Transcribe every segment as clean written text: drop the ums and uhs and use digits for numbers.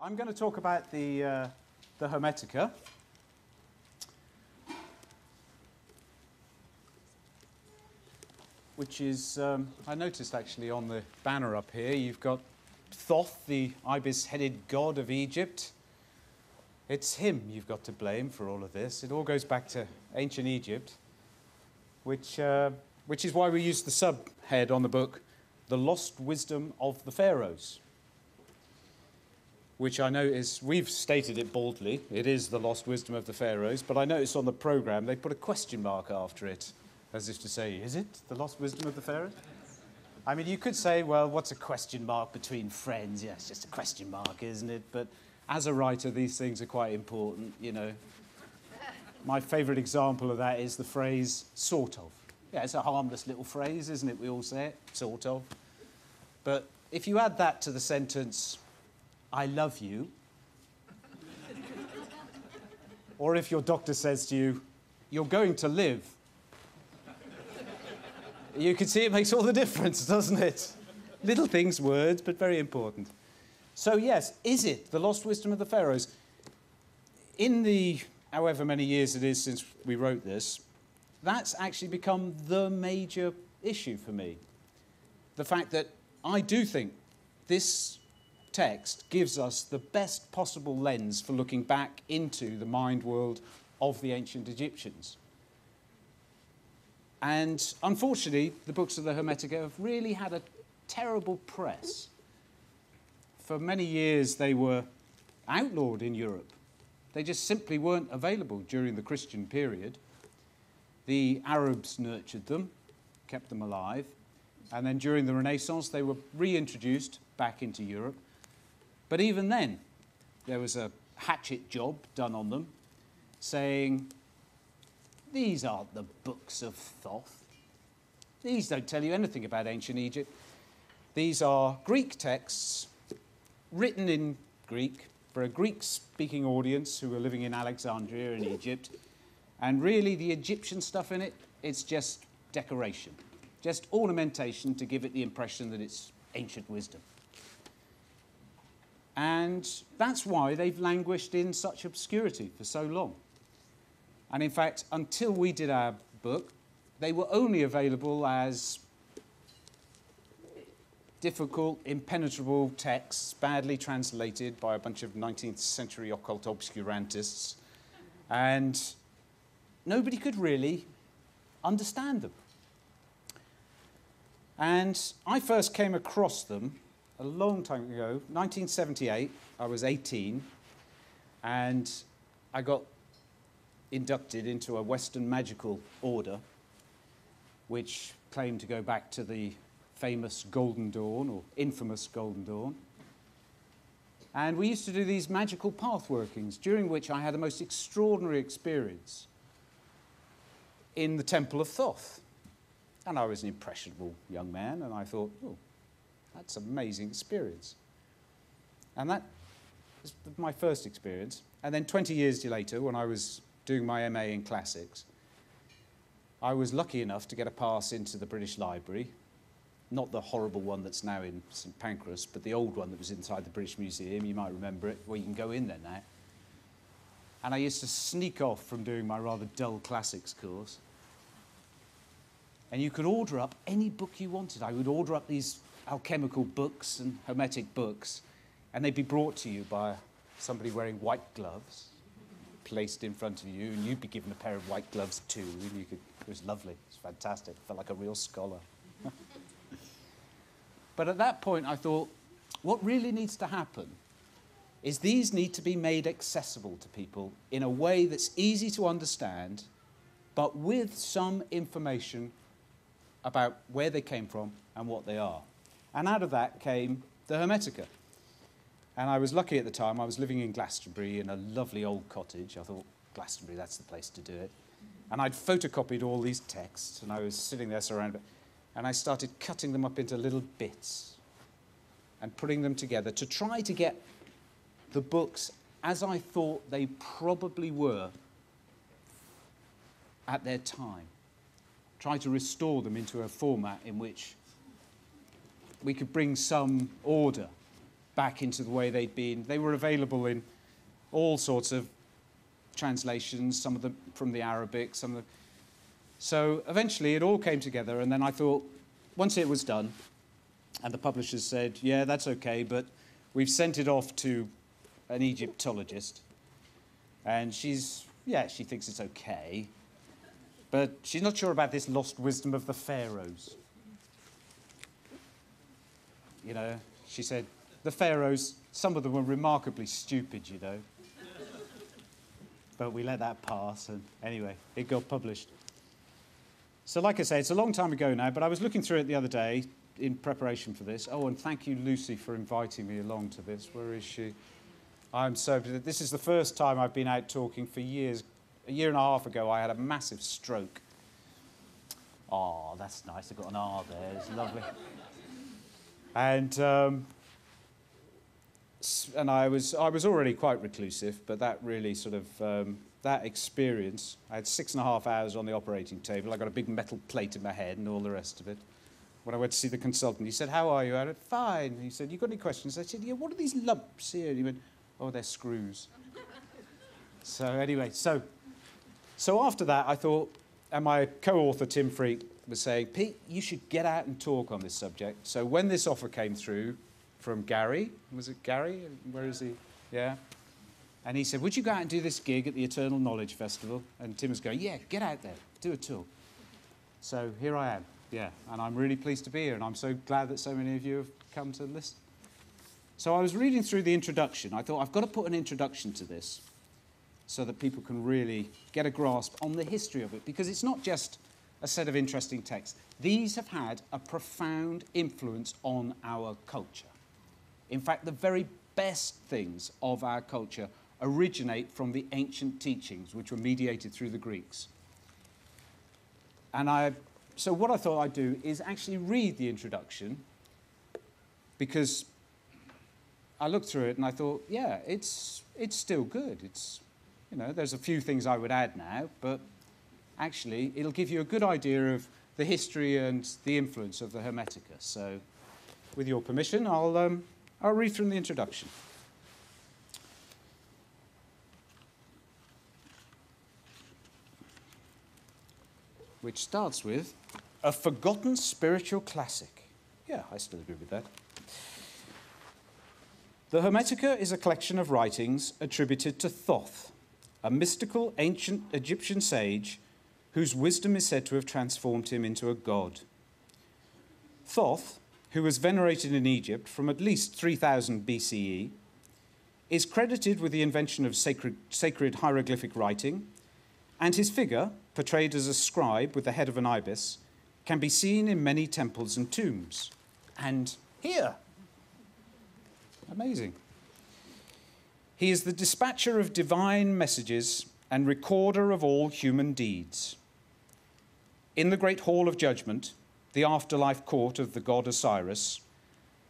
I'm going to talk about the Hermetica. Which is, I noticed actually on the banner up here, you've got Thoth, the ibis-headed god of Egypt. It's him you've got to blame for all of this. It all goes back to ancient Egypt, which is why we use the subhead on the book, The Lost Wisdom of the Pharaohs. Which I notice, we've stated it boldly, it is the lost wisdom of the pharaohs, but I noticed on the programme they put a question mark after it, as if to say, is it the lost wisdom of the pharaohs? I mean, you could say, well, what's a question mark between friends? Yeah, it's just a question mark, isn't it? But as a writer, these things are quite important, you know. My favourite example of that is the phrase, sort of. Yeah, it's a harmless little phrase, isn't it? We all say it, sort of. But if you add that to the sentence, I love you. Or if your doctor says to you, you're going to live. You can see it makes all the difference, doesn't it? Little things, words, but very important. So yes, is it the lost wisdom of the pharaohs? In the however many years it is since we wrote this, that's actually become the major issue for me. The fact that I do think this text gives us the best possible lens for looking back into the mind world of the ancient Egyptians. And unfortunately, the books of the Hermetica have really had a terrible press. For many years, they were outlawed in Europe. They just simply weren't available during the Christian period. The Arabs nurtured them, kept them alive, and then during the Renaissance, they were reintroduced back into Europe. But even then, there was a hatchet job done on them, saying, these aren't the books of Thoth. These don't tell you anything about ancient Egypt. These are Greek texts written in Greek for a Greek-speaking audience who were living in Alexandria in Egypt. And really, the Egyptian stuff in it, it's just decoration, just ornamentation to give it the impression that it's ancient wisdom. And that's why they've languished in such obscurity for so long. And in fact, until we did our book, they were only available as difficult, impenetrable texts, badly translated by a bunch of 19th century occult obscurantists. And nobody could really understand them. And I first came across them a long time ago, 1978. I was 18, and I got inducted into a Western magical order, which claimed to go back to the famous Golden Dawn, or infamous Golden Dawn. And we used to do these magical path workings, during which I had a most extraordinary experience in the Temple of Thoth. And I was an impressionable young man, and I thought, oh, that's an amazing experience. And that was my first experience. And then 20 years later, when I was doing my MA in Classics, I was lucky enough to get a pass into the British Library, not the horrible one that's now in St Pancras, but the old one that was inside the British Museum. You might remember it, where you can go in there now. And I used to sneak off from doing my rather dull Classics course. And you could order up any book you wanted. I would order up these alchemical books and hermetic books, and they'd be brought to you by somebody wearing white gloves, placed in front of you, and you'd be given a pair of white gloves too. And it was lovely. It was fantastic. I felt like a real scholar. But at that point, I thought, what really needs to happen is these need to be made accessible to people in a way that's easy to understand, but with some information about where they came from and what they are. And out of that came the Hermetica. And I was lucky at the time. I was living in Glastonbury in a lovely old cottage. I thought, Glastonbury, that's the place to do it. And I'd photocopied all these texts, and I was sitting there surrounded, and I started cutting them up into little bits and putting them together to try to get the books as I thought they probably were at their time. Try to restore them into a format in which we could bring some order back into the way they'd been. They were available in all sorts of translations, some of them from the Arabic, some of the... So eventually it all came together, and then I thought, once it was done, and the publishers said, yeah, that's okay, but we've sent it off to an Egyptologist, and she thinks it's okay, but she's not sure about this lost wisdom of the pharaohs. You know, she said, the pharaohs, some of them were remarkably stupid, you know. But we let that pass, and anyway, it got published. So like I say, it's a long time ago now, but I was looking through it the other day in preparation for this. Oh, and thank you, Lucy, for inviting me along to this. Where is she? This is the first time I've been out talking for years. A year and a half ago, I had a massive stroke. Oh, that's nice. I've got an R there. It's lovely. And I was already quite reclusive, but that really sort of, that experience, I had 6.5 hours on the operating table. I got a big metal plate in my head and all the rest of it. When I went to see the consultant, he said, how are you? I said, fine. He said, you got any questions? I said, yeah, what are these lumps here? And he went, oh, they're screws. So anyway, so after that, I thought, and my co-author, Tim Freak, was saying, Pete, you should get out and talk on this subject. So when this offer came through from Gary, was it Gary? Where is he? Yeah. And he said, would you go out and do this gig at the Eternal Knowledge Festival? And Tim was going, yeah, get out there, do a talk. So here I am, yeah. And I'm really pleased to be here, and I'm so glad that so many of you have come to listen. So I was reading through the introduction. I thought, I've got to put an introduction to this so that people can really get a grasp on the history of it, because it's not just a set of interesting texts. These have had a profound influence on our culture. In fact, the very best things of our culture originate from the ancient teachings, which were mediated through the Greeks. And so what I thought I'd do is actually read the introduction, because I looked through it and I thought, yeah, it's still good. It's, you know, there's a few things I would add now, but actually it'll give you a good idea of the history and the influence of the Hermetica. So with your permission, I'll read from the introduction. Which starts with, a forgotten spiritual classic. Yeah, I still agree with that. The Hermetica is a collection of writings attributed to Thoth, a mystical ancient Egyptian sage whose wisdom is said to have transformed him into a god. Thoth, who was venerated in Egypt from at least 3000 BCE, is credited with the invention of sacred hieroglyphic writing, and his figure, portrayed as a scribe with the head of an ibis, can be seen in many temples and tombs. And here. Amazing. He is the dispatcher of divine messages and recorder of all human deeds. In the great hall of judgment, the afterlife court of the god Osiris,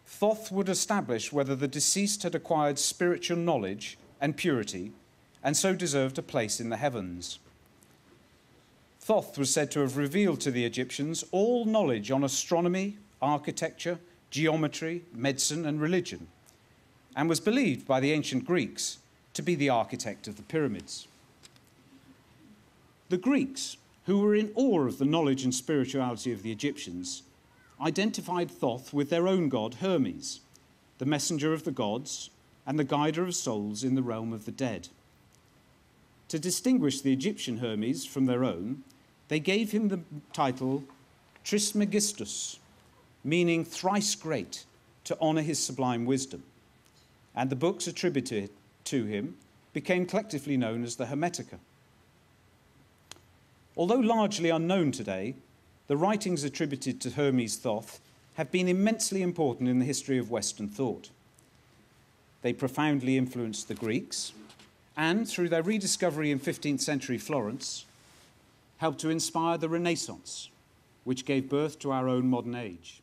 Thoth would establish whether the deceased had acquired spiritual knowledge and purity, and so deserved a place in the heavens. Thoth was said to have revealed to the Egyptians all knowledge on astronomy, architecture, geometry, medicine, and religion, and was believed by the ancient Greeks to be the architect of the pyramids. The Greeks, who were in awe of the knowledge and spirituality of the Egyptians, identified Thoth with their own god Hermes, the messenger of the gods and the guider of souls in the realm of the dead. To distinguish the Egyptian Hermes from their own, they gave him the title Trismegistus, meaning thrice great, to honor his sublime wisdom. And the books attributed to him became collectively known as the Hermetica. Although largely unknown today, the writings attributed to Hermes Thoth have been immensely important in the history of Western thought. They profoundly influenced the Greeks, and through their rediscovery in 15th century Florence, helped to inspire the Renaissance, which gave birth to our own modern age.